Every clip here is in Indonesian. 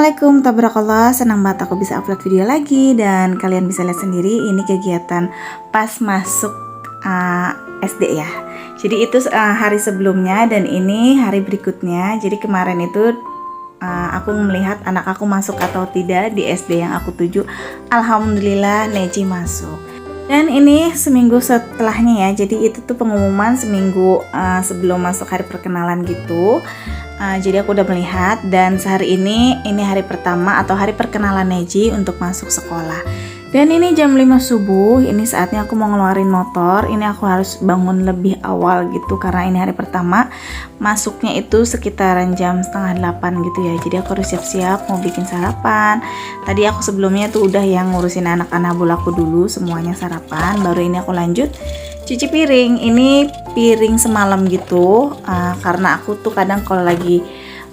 Assalamualaikum, tabarakallah. Senang banget aku bisa upload video lagi. Dan kalian bisa lihat sendiri, ini kegiatan pas masuk SD ya. Jadi itu hari sebelumnya dan ini hari berikutnya. Jadi kemarin itu aku melihat anak aku masuk atau tidak di SD yang aku tuju. Alhamdulillah Neji masuk. Dan ini seminggu setelahnya ya. Jadi itu tuh pengumuman seminggu sebelum masuk hari perkenalan gitu. Jadi aku udah melihat dan sehari ini hari pertama atau hari perkenalan Neji untuk masuk sekolah. Dan ini jam 5 subuh, ini saatnya aku mau ngeluarin motor. Ini aku harus bangun lebih awal gitu karena ini hari pertama. Masuknya itu sekitaran jam setengah 8 gitu ya. Jadi aku harus siap-siap mau bikin sarapan. Tadi aku sebelumnya tuh udah yang ngurusin anak-anak bulaku dulu semuanya sarapan. Baru ini aku lanjut cuci piring. Ini piring semalam gitu karena aku tuh kadang kalau lagi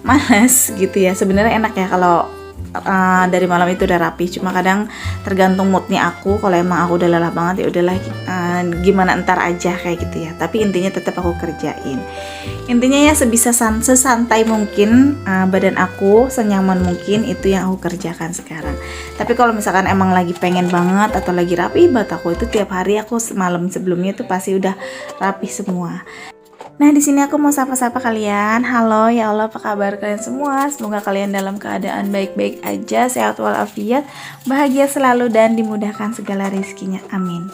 malas gitu ya, sebenarnya enak ya kalau dari malam itu udah rapi, cuma kadang tergantung moodnya aku. Kalau emang aku udah lelah banget ya udahlah gimana ntar aja kayak gitu ya, tapi intinya tetap aku kerjain. Intinya ya sebisa sesantai mungkin, badan aku senyaman mungkin itu yang aku kerjakan sekarang. Tapi kalau misalkan emang lagi pengen banget atau lagi rapi banget aku itu tiap hari aku malam sebelumnya tuh pasti udah rapi semua. Nah, di sini aku mau sapa-sapa kalian. Halo, ya Allah, apa kabar kalian semua? Semoga kalian dalam keadaan baik-baik aja, sehat walafiat, bahagia selalu dan dimudahkan segala rezekinya. Amin.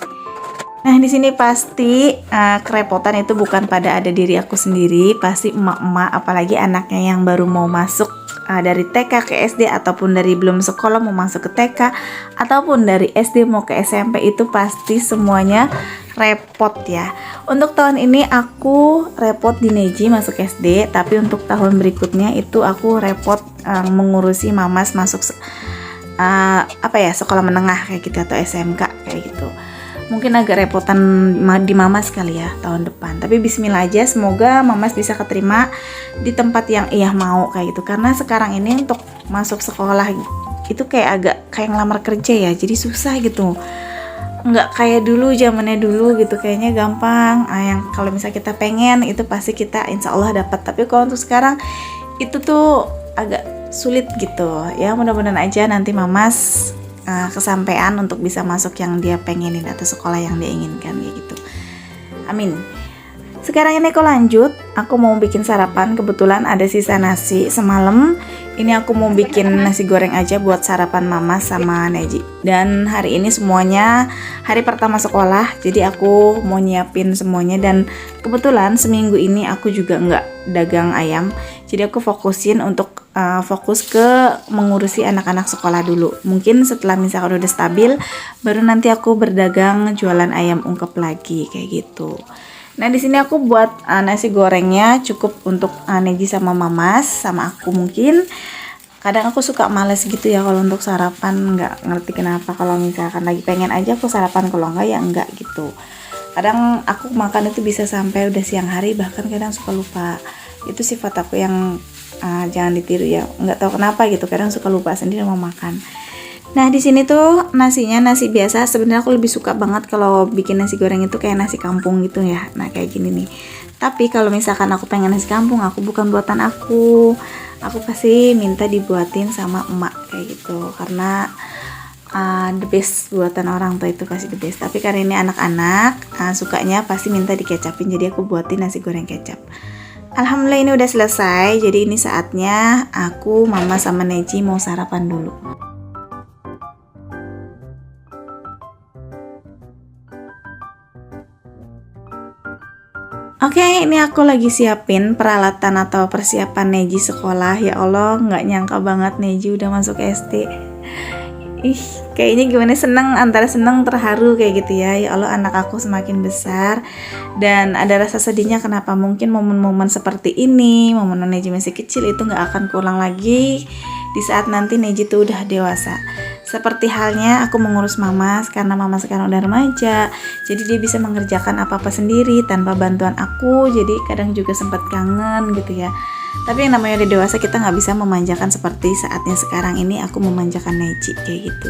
Nah, di sini pasti kerepotan itu bukan pada ada diri aku sendiri, pasti emak-emak, apalagi anaknya yang baru mau masuk dari TK ke SD ataupun dari belum sekolah mau masuk ke TK ataupun dari SD mau ke SMP, itu pasti semuanya repot ya. Untuk tahun ini aku repot di Neji masuk SD, tapi untuk tahun berikutnya itu aku repot mengurusi Mamas masuk sekolah menengah kayak gitu atau SMK kayak gitu. Mungkin agak repotan di Mamas kali ya tahun depan. Tapi bismillah aja, semoga Mamas bisa keterima di tempat yang ia mau kayak gitu. Karena sekarang ini untuk masuk sekolah itu kayak ngelamar kerja ya, jadi susah gitu. Nggak kayak dulu, zamannya dulu gitu kayaknya gampang. Yang kalau misalnya kita pengen itu pasti kita insya Allah dapat. Tapi kalau untuk sekarang itu tuh agak sulit gitu ya. Mudah-mudahan aja nanti Mamas kesampaian untuk bisa masuk yang dia pengenin atau sekolah yang dia inginkan kayak gitu. Amin. Sekarang ini aku lanjut, aku mau bikin sarapan. Kebetulan ada sisa nasi semalam. Ini aku mau bikin nasi goreng aja buat sarapan Mama sama Neji. Dan hari ini semuanya hari pertama sekolah, jadi aku mau nyiapin semuanya. Dan kebetulan seminggu ini aku juga nggak dagang ayam, jadi aku fokusin untuk fokus ke mengurusi anak-anak sekolah dulu. Mungkin setelah misalkan udah stabil, baru nanti aku berdagang jualan ayam ungkep lagi kayak gitu. Nah, di sini aku buat nasi gorengnya cukup untuk Neji sama Mamas sama aku mungkin. Kadang aku suka males gitu ya kalau untuk sarapan, nggak ngerti kenapa. Kalau misalkan lagi pengen aja aku sarapan, kalau enggak ya enggak gitu. Kadang aku makan itu bisa sampai udah siang hari, bahkan kadang suka lupa. Itu sifat aku yang jangan ditiru ya. Nggak tahu kenapa gitu, kadang suka lupa sendiri mau makan. Nah, di sini tuh nasinya nasi biasa. Sebenarnya aku lebih suka banget kalau bikin nasi goreng itu kayak nasi kampung gitu ya. Nah, kayak gini nih. Tapi kalau misalkan aku pengen nasi kampung, aku bukan buatan aku pasti minta dibuatin sama emak kayak gitu. Karena the best buatan orang tua itu pasti the best. Tapi karena ini anak-anak sukanya pasti minta dikecapin, jadi aku buatin nasi goreng kecap. Alhamdulillah ini udah selesai. Jadi ini saatnya aku, Mama sama Neji mau sarapan dulu. Oke, ini aku lagi siapin peralatan atau persiapan Neji sekolah. Ya Allah, nggak nyangka banget Neji udah masuk SD. Kayaknya gimana, seneng, antara seneng terharu kayak gitu ya. Ya Allah, anak aku semakin besar. Dan ada rasa sedihnya kenapa mungkin momen-momen seperti ini, momen Neji masih kecil itu nggak akan keulang lagi di saat nanti Neji tuh udah dewasa. Seperti halnya aku mengurus Mamas, karena Mama sekarang udah remaja, jadi dia bisa mengerjakan apa-apa sendiri tanpa bantuan aku. Jadi kadang juga sempat kangen gitu ya. Tapi yang namanya udah dewasa, kita nggak bisa memanjakan seperti saatnya sekarang ini aku memanjakan Neji kayak gitu.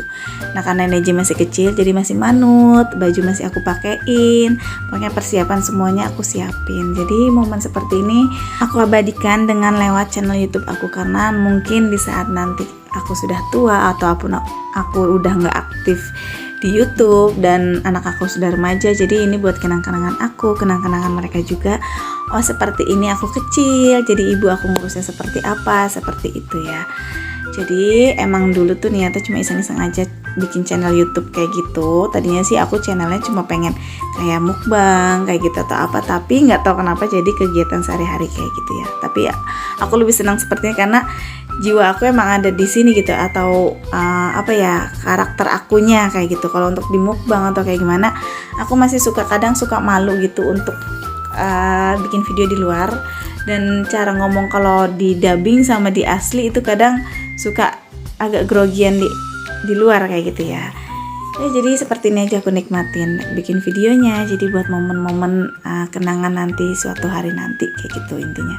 Nah, karena Neji masih kecil, jadi masih manut, baju masih aku pakein, pokoknya persiapan semuanya aku siapin. Jadi momen seperti ini aku abadikan dengan lewat channel YouTube aku, karena mungkin di saat nanti aku sudah tua ataupun aku udah nggak aktif di YouTube dan anak aku sudah remaja. Jadi ini buat kenang-kenangan aku, kenang-kenangan mereka juga. Oh seperti ini aku kecil, jadi ibu aku ngurusnya seperti apa, seperti itu ya. Jadi emang dulu tuh niatnya cuma iseng-iseng aja bikin channel YouTube kayak gitu. Tadinya sih aku channelnya cuma pengen kayak mukbang kayak gitu atau apa, tapi nggak tahu kenapa jadi kegiatan sehari-hari kayak gitu ya. Tapi ya, aku lebih senang sepertinya karena jiwa aku emang ada di sini gitu, atau apa ya, karakter akunya kayak gitu. Kalau untuk di mukbang atau kayak gimana, aku masih kadang suka malu gitu untuk bikin video di luar, dan cara ngomong kalau di dubbing sama di asli itu kadang suka agak grogian di luar kayak gitu ya. Jadi seperti ini aja aku nikmatin bikin videonya, jadi buat momen-momen kenangan nanti suatu hari nanti kayak gitu intinya.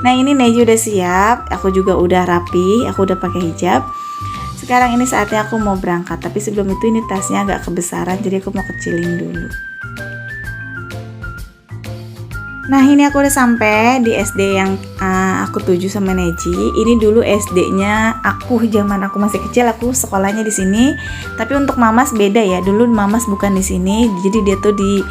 Nah ini Neji udah siap, aku juga udah rapi, aku udah pakai hijab. Sekarang ini saatnya aku mau berangkat, tapi sebelum itu ini tasnya agak kebesaran, jadi aku mau kecilin dulu. Nah ini aku udah sampai di SD yang aku tuju sama Neji. Ini dulu SD-nya aku zaman aku masih kecil, aku sekolahnya di sini. Tapi untuk Mamas beda ya. Dulu Mamas bukan di sini, jadi dia tuh di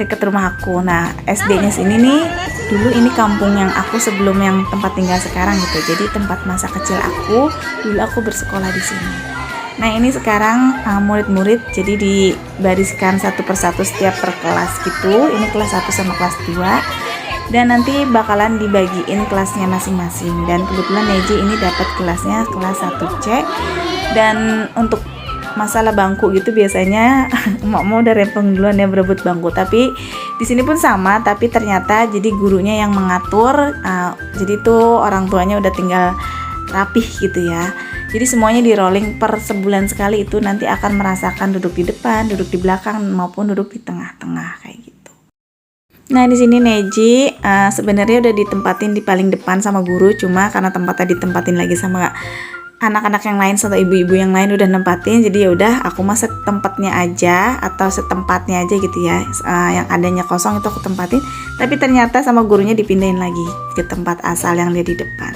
deket rumah aku. Nah SD-nya sini nih, dulu ini kampung yang aku sebelum yang tempat tinggal sekarang gitu. Jadi tempat masa kecil aku, dulu aku bersekolah di sini. Nah ini sekarang murid-murid jadi dibariskan satu persatu setiap per kelas gitu. Ini kelas 1 sama kelas 2. Dan nanti bakalan dibagiin kelasnya masing-masing. Dan kebetulan Neji ini dapat kelasnya kelas 1C. Dan untuk masalah bangku gitu biasanya emak-emak udah rempong duluan ya berebut bangku. Tapi di sini pun sama, tapi ternyata jadi gurunya yang mengatur. Jadi tuh orang tuanya udah tinggal rapih gitu ya. Jadi semuanya di rolling per sebulan sekali, itu nanti akan merasakan duduk di depan, duduk di belakang maupun duduk di tengah-tengah kayak gitu. Nah di sini Neji sebenarnya udah ditempatin di paling depan sama guru, cuma karena tempatnya ditempatin lagi sama anak-anak yang lain atau ibu-ibu yang lain udah nempatin, jadi ya udah aku mah setempatnya aja atau setempatnya aja gitu ya. Yang adanya kosong itu aku tempatin, tapi ternyata sama gurunya dipindahin lagi ke tempat asal yang dia di depan.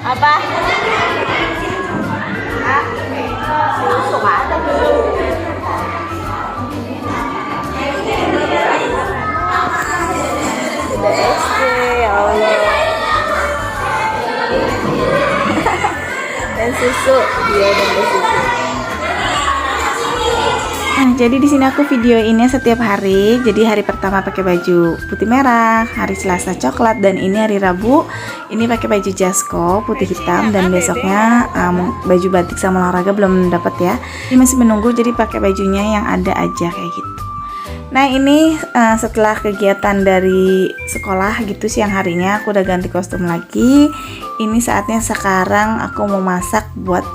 Apa? Susu ada susu. Udah SD ya Allah. Dan susu, dia udah susu. Nah, jadi di sini aku video ini setiap hari. Jadi hari pertama pakai baju putih merah, hari Selasa coklat, dan ini hari Rabu ini pakai baju jasko putih hitam, dan besoknya baju batik sama olahraga belum dapat ya. Ini masih menunggu, jadi pakai bajunya yang ada aja kayak gitu. Nah ini setelah kegiatan dari sekolah gitu siang harinya, aku udah ganti kostum lagi. Ini saatnya sekarang aku mau masak buat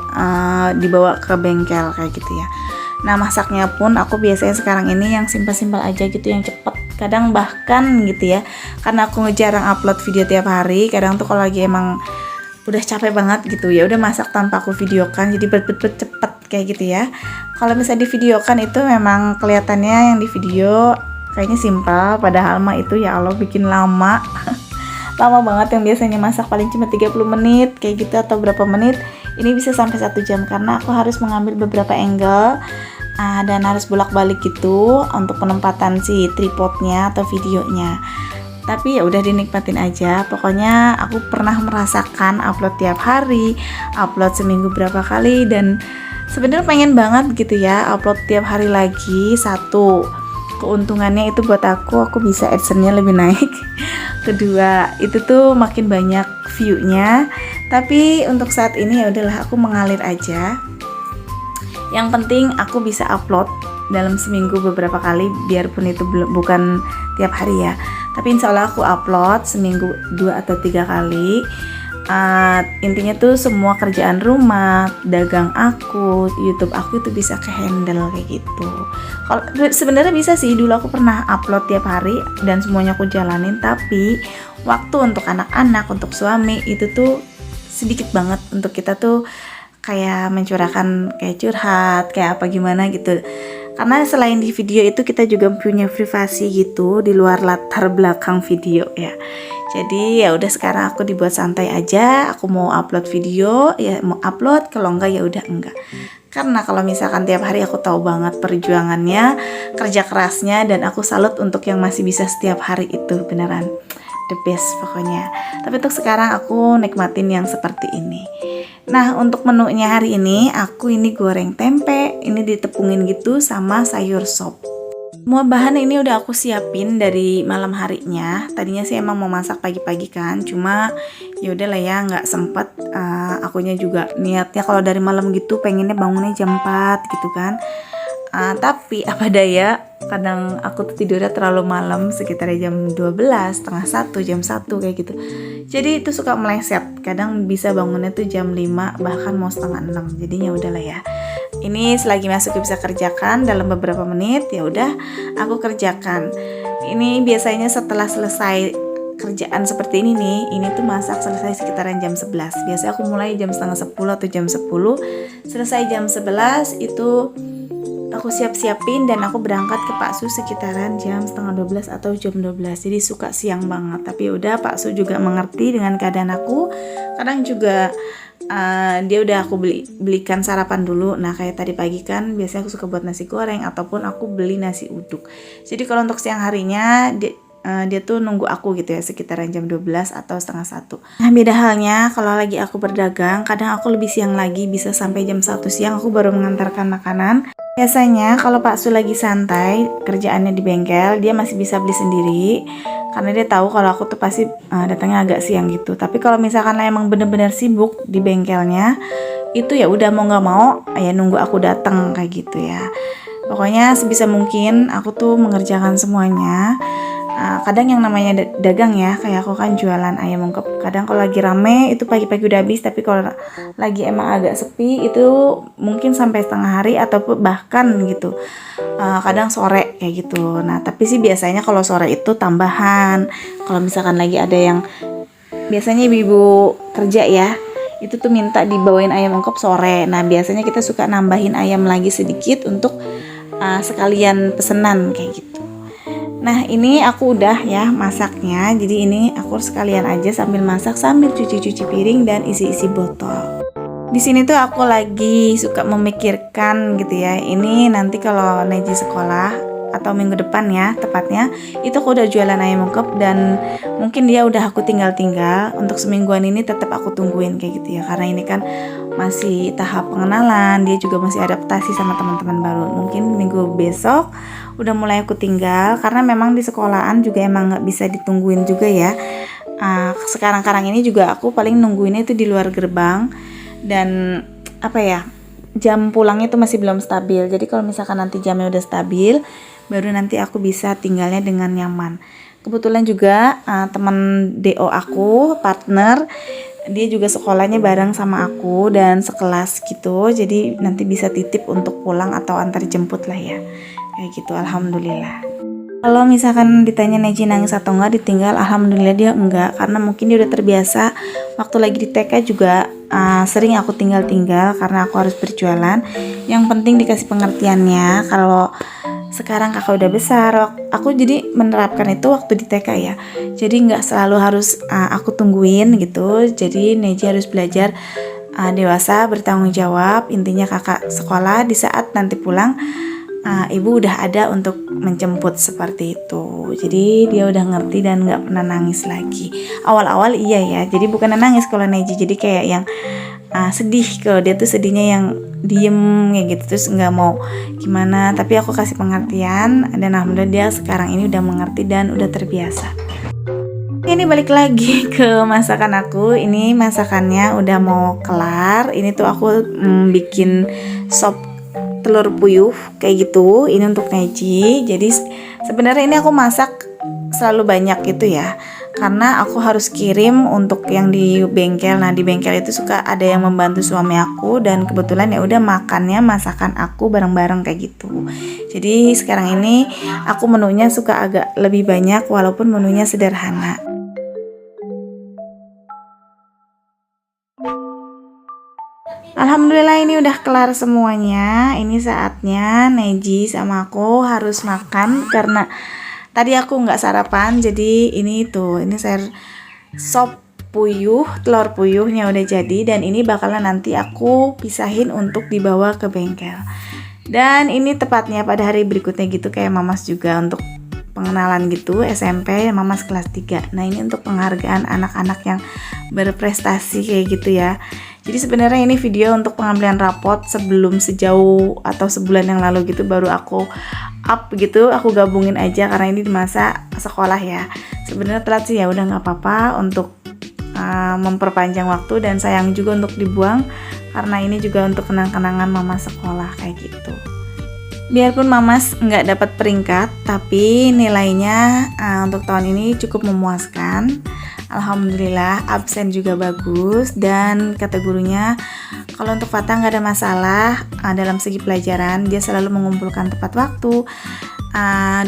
dibawa ke bengkel kayak gitu ya. Nah masaknya pun aku biasanya sekarang ini yang simpel-simpel aja gitu, yang cepet. Kadang bahkan gitu ya, karena aku jarang upload video tiap hari. Kadang tuh kalau lagi emang udah capek banget gitu ya, udah masak tanpa aku videokan, jadi cepet kayak gitu ya. Kalau misalnya di videokan itu memang kelihatannya yang di video kayaknya simpel, padahal mah itu ya Allah bikin lama. Lama banget, yang biasanya masak paling cuma 30 menit kayak gitu atau berapa menit, ini bisa sampai 1 jam karena aku harus mengambil beberapa angle dan harus bolak-balik gitu untuk penempatan si tripodnya atau videonya. Tapi ya udah dinikmatin aja. Pokoknya aku pernah merasakan upload tiap hari, upload seminggu berapa kali, dan sebenarnya pengen banget gitu ya upload tiap hari lagi. Satu, keuntungannya itu buat aku bisa AdSense-nya lebih naik. Kedua, itu tuh makin banyak view-nya. Tapi untuk saat ini ya udahlah, aku mengalir aja. Yang penting aku bisa upload dalam seminggu beberapa kali, biarpun itu bukan tiap hari ya. Tapi insya Allah aku upload seminggu 2 atau 3 kali. Intinya tuh semua kerjaan rumah, dagang aku, YouTube aku itu bisa ke-handle kayak gitu. Kalau sebenarnya bisa sih, dulu aku pernah upload tiap hari dan semuanya aku jalanin, tapi waktu untuk anak-anak, untuk suami itu tuh sedikit banget untuk kita tuh kayak mencurahkan, kayak curhat, kayak apa gimana gitu. Karena selain di video itu kita juga punya privasi gitu di luar latar belakang video ya. Jadi ya udah sekarang aku dibuat santai aja. Aku mau upload video ya mau upload, kalau enggak ya udah enggak. Karena kalau misalkan tiap hari aku tahu banget perjuangannya, kerja kerasnya, dan aku salut untuk yang masih bisa setiap hari itu, beneran the best pokoknya. Tapi untuk sekarang aku nikmatin yang seperti ini. Nah, untuk menunya hari ini aku ini goreng tempe, ini ditepungin gitu sama sayur sop. Semua bahan ini udah aku siapin dari malam harinya. Tadinya sih emang mau masak pagi-pagi kan, cuma ya udahlah ya nggak sempet. Akunya juga niatnya kalau dari malam gitu pengennya bangunnya jam 4 gitu kan. Tapi apa daya, kadang aku tuh tidurnya terlalu malam, sekitar jam 12, setengah 1, jam 1 kayak gitu. Jadi itu suka meleset, kadang bisa bangunnya tuh jam 5, bahkan mau setengah 6. Jadinya udahlah ya. Ini selagi masuk bisa kerjakan dalam beberapa menit, ya udah aku kerjakan. Ini biasanya setelah selesai kerjaan seperti ini nih, ini tuh masak selesai sekitaran jam 11. Biasanya aku mulai jam setengah 10 atau jam 10, selesai jam 11 itu aku siap-siapin dan aku berangkat ke Pak Su sekitaran jam setengah 12 atau jam 12. Jadi suka siang banget. Tapi udah Pak Su juga mengerti dengan keadaan aku. Kadang juga dia udah aku belikan sarapan dulu. Nah kayak tadi pagi kan biasanya aku suka buat nasi goreng ataupun aku beli nasi uduk. Jadi kalau untuk siang harinya dia tuh nunggu aku gitu ya sekitaran jam 12 atau setengah 1. Nah beda halnya kalau lagi aku berdagang, kadang aku lebih siang lagi, bisa sampai jam 1 siang aku baru mengantarkan makanan. Biasanya kalau Pak Su lagi santai kerjaannya di bengkel, dia masih bisa beli sendiri karena dia tahu kalau aku tuh pasti datangnya agak siang gitu. Tapi kalau misalkan emang bener-bener sibuk di bengkelnya, itu ya udah mau nggak mau ya nunggu aku datang kayak gitu ya. Pokoknya sebisa mungkin aku tuh mengerjakan semuanya. Kadang yang namanya dagang ya, kayak aku kan jualan ayam ungkep. Kadang kalau lagi rame itu pagi-pagi udah habis, tapi kalau lagi emang agak sepi itu mungkin sampai setengah hari atau bahkan gitu. Kadang sore kayak gitu. Nah tapi sih biasanya kalau sore itu tambahan. Kalau misalkan lagi ada yang biasanya ibu-ibu kerja ya, itu tuh minta dibawain ayam ungkep sore. Nah biasanya kita suka nambahin ayam lagi sedikit untuk sekalian pesenan kayak gitu. Nah ini aku udah ya masaknya, jadi ini aku sekalian aja sambil masak sambil cuci-cuci piring dan isi-isi botol. Di sini tuh aku lagi suka memikirkan gitu ya, ini nanti kalau Neji sekolah atau minggu depan ya tepatnya, itu aku udah jualan ayam ungkep dan mungkin dia udah aku tinggal-tinggal. Untuk semingguan ini tetap aku tungguin kayak gitu ya, karena ini kan masih tahap pengenalan, dia juga masih adaptasi sama teman-teman baru. Mungkin minggu besok udah mulai aku tinggal karena memang di sekolahan juga emang nggak bisa ditungguin juga ya. Sekarang ini juga aku paling nungguinnya itu di luar gerbang, dan apa ya, jam pulangnya itu masih belum stabil. Jadi kalau misalkan nanti jamnya udah stabil, baru nanti aku bisa tinggalnya dengan nyaman. Kebetulan juga teman DO aku, partner, dia juga sekolahnya bareng sama aku dan sekelas gitu. Jadi nanti bisa titip untuk pulang atau antar jemput lah ya. Kayak gitu, alhamdulillah. Kalau misalkan ditanya Neji nangis atau enggak ditinggal, alhamdulillah dia enggak, karena mungkin dia udah terbiasa. Waktu lagi di TK juga sering aku tinggal-tinggal karena aku harus berjualan. Yang penting dikasih pengertiannya. Kalau sekarang kakak udah besar, aku jadi menerapkan itu waktu di TK ya. Jadi nggak selalu harus aku tungguin gitu. Jadi Neji harus belajar dewasa, bertanggung jawab. Intinya kakak sekolah, di saat nanti pulang ibu udah ada untuk menjemput seperti itu. Jadi dia udah ngerti dan nggak pernah nangis lagi. Awal-awal iya ya, jadi bukan nangis kalau Neji, jadi kayak yang sedih. Kalau dia tuh sedihnya yang diem kayak gitu, terus nggak mau gimana. Tapi aku kasih pengertian dan alhamdulillah dia sekarang ini udah mengerti dan udah terbiasa. Ini balik lagi ke masakan aku. Ini masakannya udah mau kelar. Ini tuh aku bikin sop telur puyuh kayak gitu. Ini untuk Neji. Jadi sebenarnya ini aku masak selalu banyak gitu ya, karena aku harus kirim untuk yang di bengkel. Nah di bengkel itu suka ada yang membantu suami aku, dan kebetulan ya udah makannya masakan aku bareng-bareng kayak gitu. Jadi sekarang ini aku menunya suka agak lebih banyak walaupun menunya sederhana. Alhamdulillah ini udah kelar semuanya. Ini saatnya Neji sama aku harus makan karena tadi aku nggak sarapan. Jadi ini sayur sop puyuh, telur puyuhnya udah jadi, dan ini bakalan nanti aku pisahin untuk dibawa ke bengkel. Dan ini tepatnya pada hari berikutnya gitu, kayak Mamas juga untuk pengenalan gitu SMP, Mamas kelas 3. Nah ini untuk penghargaan anak-anak yang berprestasi kayak gitu ya. Jadi sebenarnya ini video untuk pengambilan rapot sebelum sejauh atau sebulan yang lalu gitu, baru aku up gitu, aku gabungin aja karena ini di masa sekolah ya. Sebenarnya telat sih, ya udah nggak apa-apa untuk memperpanjang waktu, dan sayang juga untuk dibuang karena ini juga untuk kenang-kenangan Mama sekolah kayak gitu. Biarpun Mamas nggak dapat peringkat, tapi nilainya untuk tahun ini cukup memuaskan. Alhamdulillah, absen juga bagus, dan kata gurunya kalau untuk Fatah nggak ada masalah dalam segi pelajaran, dia selalu mengumpulkan tepat waktu.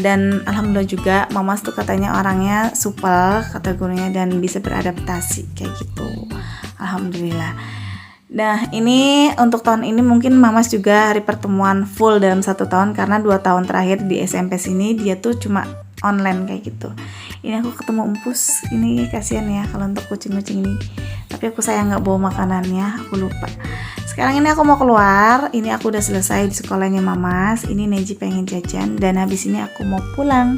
Dan alhamdulillah juga Mamas tuh katanya orangnya supel, kata gurunya, dan bisa beradaptasi kayak gitu. Alhamdulillah. Nah ini untuk tahun ini mungkin Mamas juga hari pertemuan full dalam 1 tahun, karena 2 tahun terakhir di SMP sini dia tuh cuma online kayak gitu. Ini aku ketemu Empus, ini kasihan ya kalau untuk kucing-kucing ini, tapi aku sayang nggak bawa makanannya, aku lupa. Sekarang ini aku mau keluar, ini aku udah selesai di sekolahnya Mamas, ini Neji pengen jajan, dan habis ini aku mau pulang.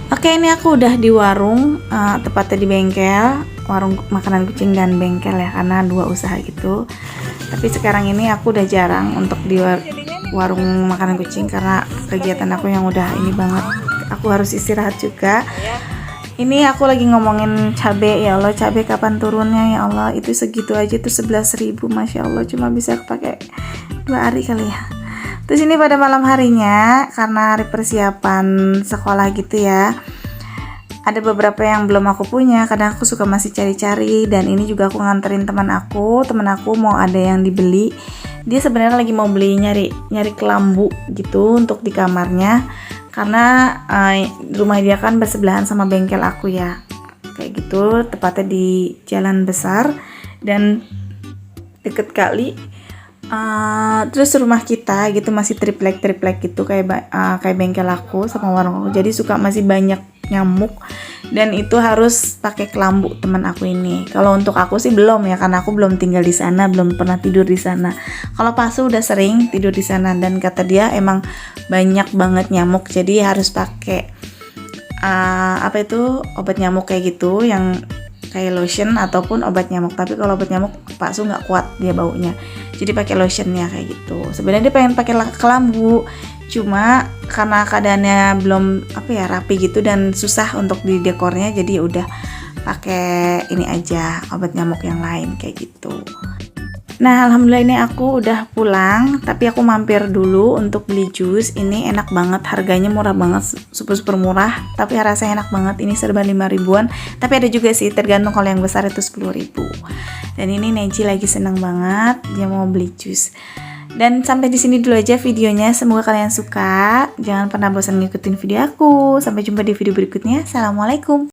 Oke, ini aku udah di warung, tepatnya di bengkel, warung makanan kucing dan bengkel ya, karena 2 usaha gitu. Tapi sekarang ini aku udah jarang untuk di warung makanan kucing karena kegiatan aku yang udah ini banget, aku harus istirahat juga. Ini aku lagi ngomongin cabai, ya Allah, cabai kapan turunnya ya Allah, itu segitu aja tuh 11.000, Masya Allah, cuma bisa pakai 2 hari kali ya. Terus ini pada malam harinya, karena hari persiapan sekolah gitu ya, ada beberapa yang belum aku punya, kadang aku suka masih cari-cari, dan ini juga aku nganterin teman aku mau ada yang dibeli. Dia sebenarnya lagi mau beli nyari kelambu gitu untuk di kamarnya, karena rumah dia kan bersebelahan sama bengkel aku ya, kayak gitu, tepatnya di jalan besar dan deket kali. Terus rumah kita gitu masih triplek gitu, kayak bengkel aku sama warung aku, jadi suka masih banyak nyamuk, dan itu harus pakai kelambu teman aku ini. Kalau untuk aku sih belum ya, karena aku belum tinggal di sana, belum pernah tidur di sana. Kalau Pasu udah sering tidur di sana, dan kata dia emang banyak banget nyamuk, jadi harus pakai obat nyamuk kayak gitu, yang kayak lotion ataupun obat nyamuk. Tapi kalau obat nyamuk Pasu nggak kuat dia baunya, jadi pakai lotionnya kayak gitu. Sebenarnya dia pengen pakai kelambu, cuma karena keadaannya belum rapi gitu dan susah untuk di dekornya, jadi udah pakai ini aja, obat nyamuk yang lain kayak gitu. Nah alhamdulillah ini aku udah pulang, tapi aku mampir dulu untuk beli jus. Ini enak banget, harganya murah banget, super murah, tapi rasanya enak banget. Ini serba 5 ribuan, tapi ada juga sih tergantung, kalau yang besar itu 10 ribu. Dan ini Neji lagi senang banget, dia mau beli jus. Dan sampai di sini dulu aja videonya, semoga kalian suka. Jangan pernah bosan ngikutin video aku. Sampai jumpa di video berikutnya. Assalamualaikum.